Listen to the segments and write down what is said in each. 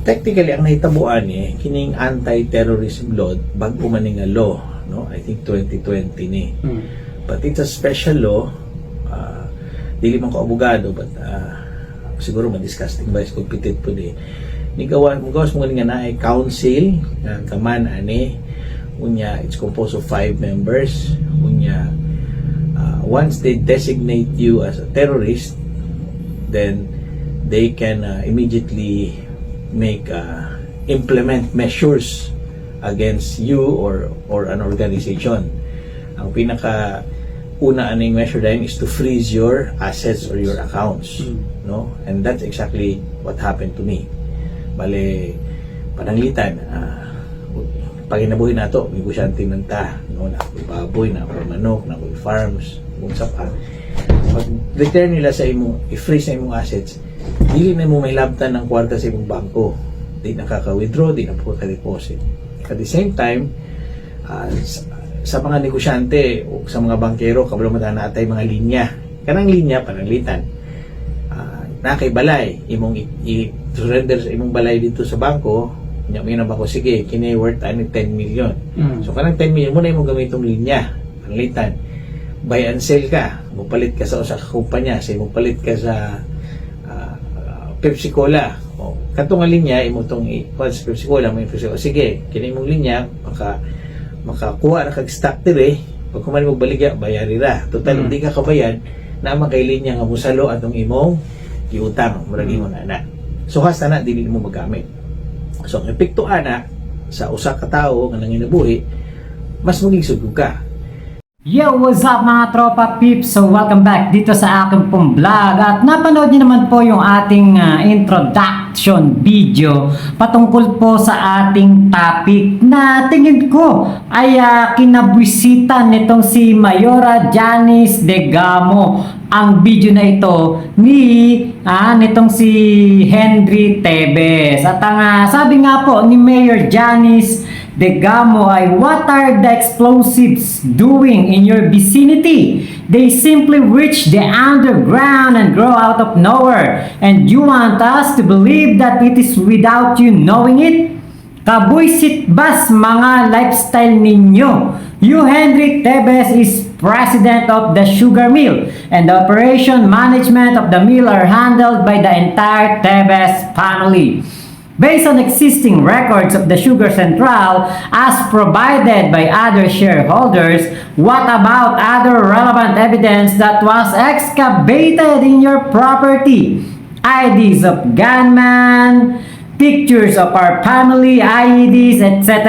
technically ang nahitabuan kining anti-terrorism law bago man nga law, no? I think 2020 ni. But it's a special law. Dili man ko abogado, but siguro ma-discuss ting vice competent po ni gawas mo nga na ay council kaman ani unya. It's composed of 5 members unya. Once they designate you as a terrorist, then they can immediately make implement measures against you or an organization. Ang pinaka una aning measure dahil is to freeze your assets or your accounts, no? And that's exactly what happened to me. Bale, pananglitan, paginabuhin na to, negosyante ng ta, no? Na ako'y baboy, na ako'y manok, na ako'y farms, kung sa pa. Pag-return nila sa imo, i-freeze na imong assets, dili na mo may labtan ng kwarta sa imong bangko. Di nakaka-withdraw, di na po ka-deposit. At the same time, sa mga negosyante o sa mga bankero, kabalo mata na atay mga linya. Kanang linya, pananglitan. Na kay balay, imong i-surrender sa imong balay dito sa bangko, nya may na bangko, sige, kini worth ani 10 million. So kanang 10 million mo na imong gamitong linya, pananglitan. Buy and sell ka, mupalit ka sa usa ka kumpanya, say mupalit ka sa Pepsi Cola. O katong nga linya imo tong Pepsi Cola, may Pepsi Cola. Sige, kini imong linya, makakuha na kag stock dire, pag kumali mo baligya bayari ra. Total hindi ka kabayan na kay linya nga musalo atong imong giutang murag imo na. So hasta na dili mo magamit. So ang epekto ana sa usa ka tawo nga nanginabuhi, mas magisog ka. Yo, what's up mga tropa peeps? So welcome back dito sa aking pong vlog. At napanood niyo naman po yung ating introduction video patungkol po sa ating topic na tingin ko ay kinabwisita nitong si Mayora Janice Degamo. Ang video na ito ni nitong si Henry Tebes. At ang sabi nga po ni Mayor Janice Degamo ay, what are the explosives doing in your vicinity? They simply reach the underground and grow out of nowhere. And you want us to believe that it is without you knowing it? Kabuisit bas mga lifestyle ninyo. You, Henry Tebes, is president of the sugar mill, and the operation management of the mill are handled by the entire Tebes family. Based on existing records of the Sugar Central as provided by other shareholders, what about other relevant evidence that was excavated in your property? IDs of gunmen, pictures of our family, IEDs, etc.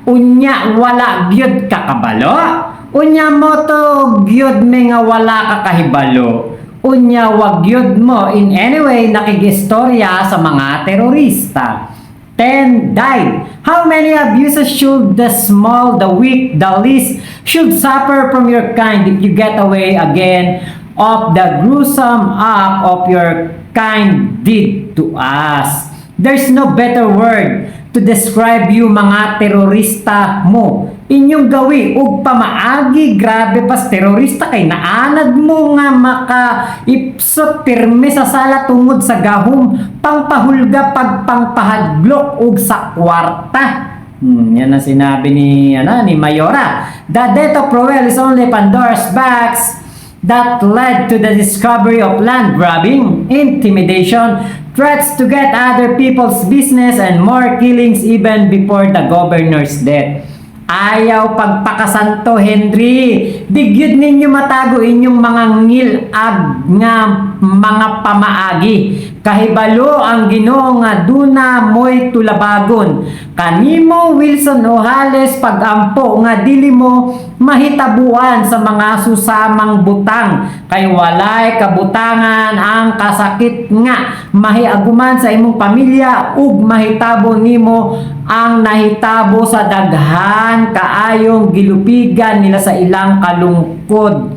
Unya wala gyud kakabalo? Unya mo to gyud nga wala kakahibalo? Unya wag yun mo in any way nakigistorya sa mga terorista. 10 died. How many abuses should the small, the weak, the least should suffer from your kind if you get away again of the gruesome act of your kind did to us? There's no better word to describe you mga terorista mo. Inyong gawi ug pamaagi, grabe pas terorista kay naanad mo nga maka-ipsot pirme sa sala tungod sa gahom pangpahulga pagpangpahadlok ug sa kwarta. Yan ang sinabi ni Mayora. The death of Roel is only Pandora's box that led to the discovery of land grabbing, intimidation, threats to get other people's business, and more killings even before the governor's death. Ayaw pagpakasanto, Henry. Digyud ninyo matago inyong mga ngil-ag nga mga pamaagi. Kahibalo ang Ginoo nga duna moy tulabagon. Kanimo Wilson Ojales pagampo nga dili mo mahitabuan sa mga susamang butang. Kay walay kabutangan ang kasakit nga mahiaguman sa imong pamilya ug mahitabo nimo ang nahitabo sa daghan kaayong gilupigan nila sa ilang kalungkod.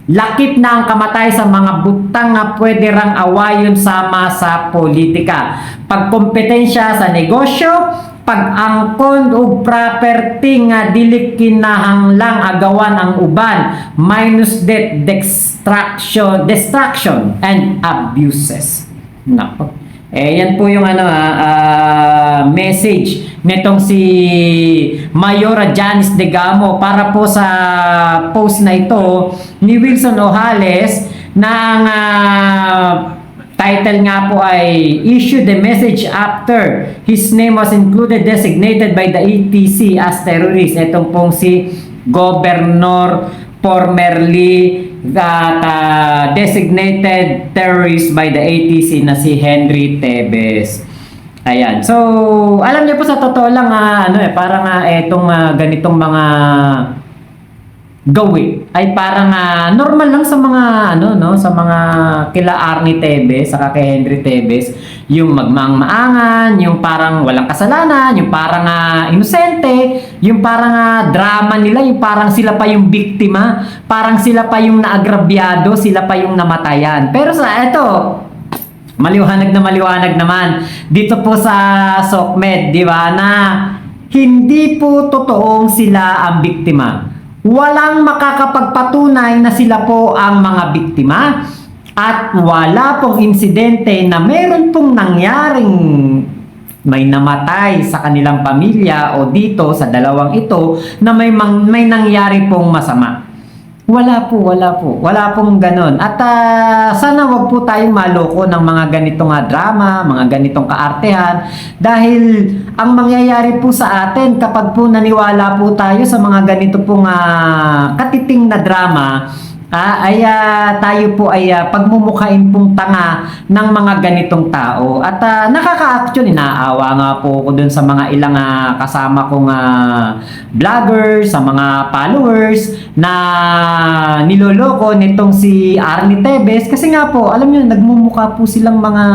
Lakip na ang kamatay sa mga butang nga pwede rang awayon sama sa politika. Pagkompetensya sa negosyo, pag-angkon ug property nga dili kinahanglang agawan ang uban, minus debt, destruction and abuses. Nako. Yan po yung message nitong si Mayora Janice Degamo para po sa post na ito ni Wilson Ojales na ang title nga po ay "Issue the message after his name was included designated by the ATC as terrorist." Itong pong si Governor formerly designated terrorist by the ATC na si Henry Tebes. Ayan. So, alam niyo po sa totoo lang parang etong ganitong mga gawi ay parang normal lang sa mga sa mga kila Arnie Tebes saka kay Henry Tebes, yung magmaang-maangan, yung parang walang kasalanan, yung parang inosente, yung parang drama nila, yung parang sila pa yung biktima, parang sila pa yung naagrabyado, sila pa yung namatayan. Pero sa maliwanag naman dito po sa SOCMED, di ba, na hindi po totoong sila ang biktima. Walang makakapagpatunay na sila po ang mga biktima at wala pong insidente na meron pong nangyaring may namatay sa kanilang pamilya o dito sa dalawang ito na may nangyari pong masama. Wala pong ganon. At sana wag po tayong maloko ng mga ganitong drama, mga ganitong kaartehan, dahil ang mangyayari po sa atin kapag po naniwala po tayo sa mga ganito pong katiting na drama, tayo po ay pagmumukhain pong tanga ng mga ganitong tao. At nakaka-actually, naawa nga po ako dun sa mga ilang kasama kong vloggers, sa mga followers na niloloko nitong si Arnie Tebes. Kasi nga po, alam nyo, nagmumukha po silang mga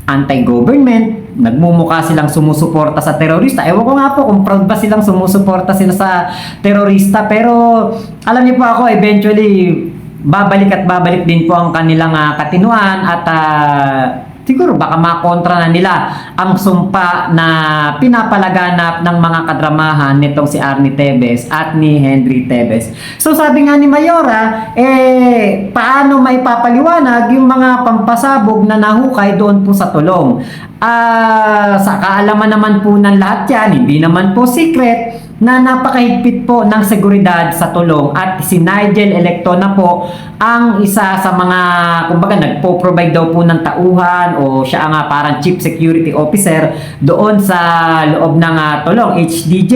anti-government, nagmumukha silang sumusuporta sa terorista. Ewan ko nga po kung proud ba silang sumusuporta sila sa terorista, pero alam niyo po ako, eventually babalik din po ang kanilang katinuan at siguro baka makontra na nila ang sumpa na pinapalaganap ng mga kadramahan nitong si Arnie Tebes at ni Henry Tebes. So sabi nga ni Mayora, paano may papaliwanag yung mga pampasabog na nahukay doon po sa Tulong? Sa kaalaman naman po ng lahat yan, hindi naman po secret na napakahigpit po ng seguridad sa Tulong at si Nigel Electo na po ang isa sa mga, kumbaga, nagpo-provide daw po ng tauhan o siya ang parang chief security officer doon sa loob ng Tulong, HDJ.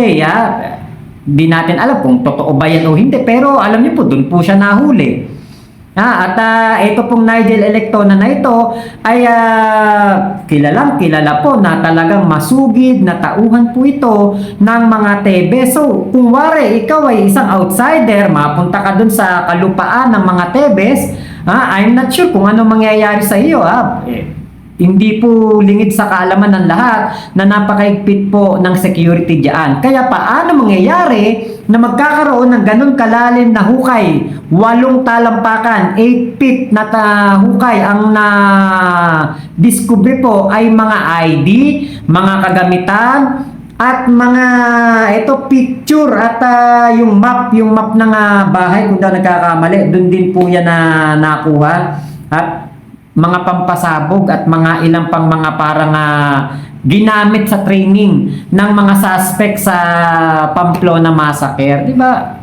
Di natin alam kung totoo ba yan o hindi, pero alam niyo po, doon po siya nahuli. At ito pong Nigel Electo na ito ay kilala po na talagang masugid na tauhan po ito ng mga Tebes. So, kung wari ikaw ay isang outsider, mapunta ka dun sa kalupaan ng mga Tebes, I'm not sure kung ano mangyayari sa iyo. Hindi po lingid sa kaalaman ng lahat na napakaigpit po ng security diyan. Kaya paano mangyayari na magkakaroon ng ganun kalalim na hukay? 8 talampakan, 8 feet na hukay ang na-discover po ay mga ID, mga kagamitan, at mga picture at yung map ng bahay, kung daw nagkakamali, doon din po yan na nakuha. At mga pampasabog at mga ilang pang mga parang ginamit sa training ng mga suspect sa Pamplona Massacre. Di ba?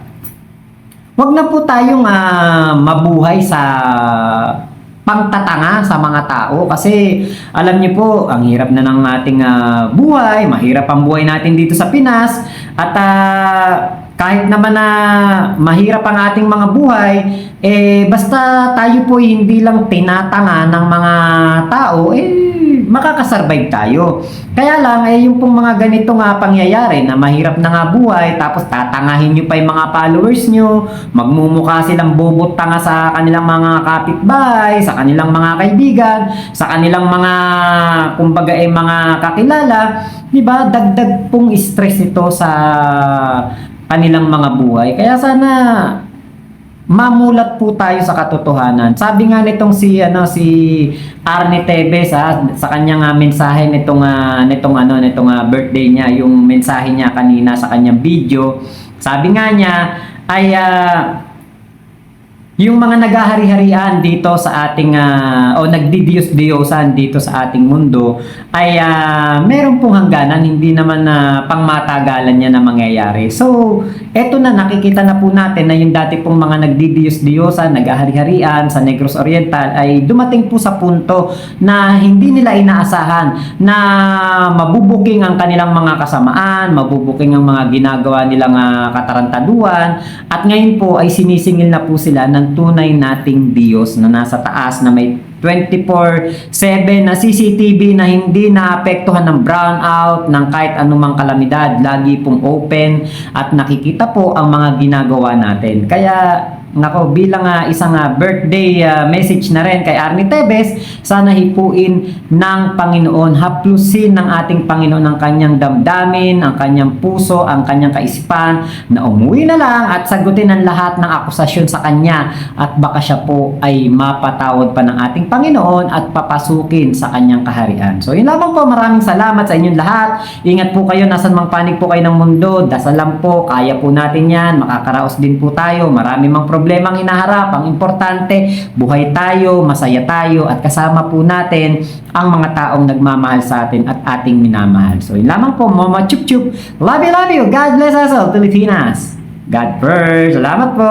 Wag na po tayong mabuhay sa pangtatanga sa mga tao kasi alam niyo po, ang hirap na ng ating buhay, mahirap ang buhay natin dito sa Pinas at kahit naman na mahirap ang ating mga buhay, basta tayo po hindi lang tinatanga ng mga tao, makakasurvive tayo. Kaya lang, yung pong mga ganito pangyayari na mahirap na nga buhay, tapos tatangahin nyo pa yung mga followers nyo, magmumukha silang bobot tanga sa kanilang mga kapitbahay, sa kanilang mga kaibigan, sa kanilang mga, kumbaga mga kakilala, di ba? Dagdag pong stress ito sa kanilang mga buhay. Kaya sana mamulat po tayo sa katotohanan. Sabi nga nitong si Arnie Tebes sa kanyang mensahe nitong birthday niya, yung mensahe niya kanina sa kanyang video. Sabi nga niya ay yung mga naghahari-harian dito sa ating o nagdidiyos-diyosan dito sa ating mundo ay meron pong hangganan, hindi naman pangmatagalan niya na mangyayari. So, eto na, nakikita na po natin na yung dati pong mga nagdidiyos-diyosan, naghahari-harian sa Negros Oriental ay dumating po sa punto na hindi nila inaasahan na mabubuking ang kanilang mga kasamaan, mabubuking ang mga ginagawa nilang katarantaduan, at ngayon po ay sinisingil na po sila ng tunay nating Diyos na nasa taas, na may 24/7 na CCTV na hindi naapektuhan ng brownout, ng kahit anumang kalamidad. Lagi pong open at nakikita po ang mga ginagawa natin. Kaya nako, bilang isang birthday message na rin kay Arnie Tevez, sana hipuin ng Panginoon, haplusin ng ating Panginoon ang kanyang damdamin, ang kanyang puso, ang kanyang kaisipan, na umuwi na lang at sagutin ang lahat ng akusasyon sa kanya, at baka siya po ay mapatawad pa ng ating Panginoon at papasukin sa kanyang kaharian. So yun lamang po, maraming salamat sa inyong lahat. Ingat po kayo, nasan mang panig po kayo ng mundo, dasal lang po, kaya po natin yan, makakaraos din po tayo, marami mang problemang hinaharap. Ang importante, buhay tayo, masaya tayo, at kasama po natin ang mga taong nagmamahal sa atin at ating minamahal. So yun lamang po, Mama Chup Chup. Love you, love you. God bless us all, Pilipinas. God first. Salamat po.